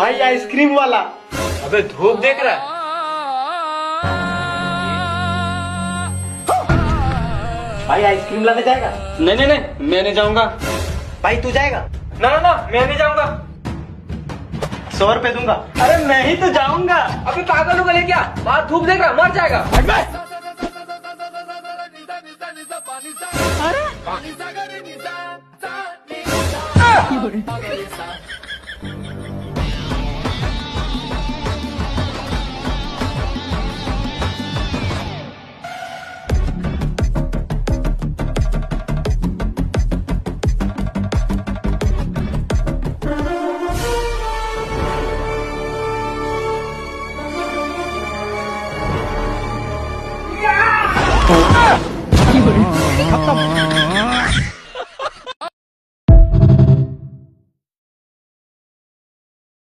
भाई आइसक्रीम वाला। अबे धूप देख रहा है? भाई आइसक्रीम लाने जाएगा? नहीं नहीं नहीं, मैं नहीं जाऊंगा। भाई तू जाएगा? ना ना ना, मैं नहीं जाऊंगा। 100 रुपए दूंगा। अरे मैं ही तो जाऊंगा। अबे पागल हो गए क्या? बाहर धूप देख रहा, मर जाएगा। अरे